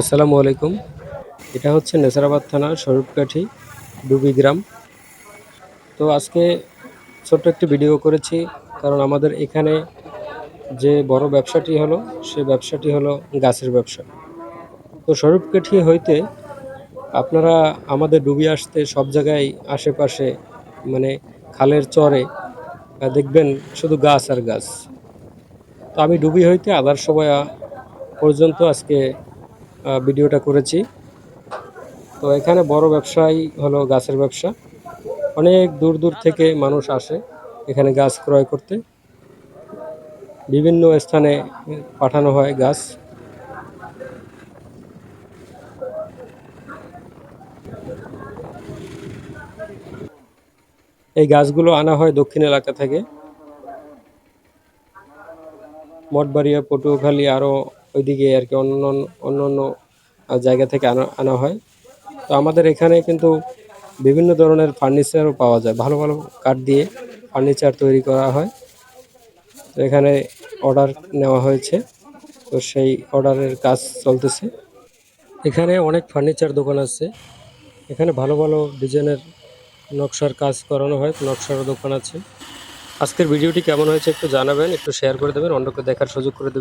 আসসালামু আলাইকুম। এটা হচ্ছে নেসারাবাদ থানার স্বরূপকাঠি ডুবি গ্রাম। তো আজকে ছোট্ট একটি ভিডিও করেছি, কারণ আমাদের এখানে যে বড় ব্যবসাটি হলো, সে ব্যবসাটি হলো গাছের ব্যবসা। তো স্বরূপকাঠি হইতে আপনারা আমাদের ডুবি আসতে সব জায়গায় আশেপাশে, মানে খালের চরে দেখবেন শুধু গাছ আর গাছ। তো আমি ডুবি হইতে আদার সময় পর্যন্ত আজকে ভিডিওটা করেছি। তো এখানে বড় ব্যবসাই হলো গাছের ব্যবসা। অনেক দূর দূর থেকে মানুষ আসে এখানে গাছ ক্রয় করতে। বিভিন্ন স্থানে পাঠানো হয় গাছ। এই গাছগুলো আনা হয় দক্ষিণ এলাকা থেকে, মঠবাড়িয়া, পটুয়াখালী, আরও ওইদিকে আর কি অন্য অন্য অন্য জায়গা থেকে আনা আনা হয়। তো আমাদের এখানে কিন্তু বিভিন্ন ধরনের ফার্নিচারও পাওয়া যায়, ভালো ভালো কাঠ দিয়ে ফার্নিচার তৈরি করা হয়। তো এখানে অর্ডার নেওয়া হয়েছে, তো সেই অর্ডারের কাজ চলতেছে। এখানে অনেক ফার্নিচার দোকান আছে, এখানে ভালো ভালো ডিজাইনের নকশার কাজ করানো হয়, নকশার দোকান আছে। আজকের ভিডিওটি কেমন হয়েছে একটু জানাবেন, একটু শেয়ার করে দেবেন, অন্যকে দেখার সুযোগ করে দেবেন।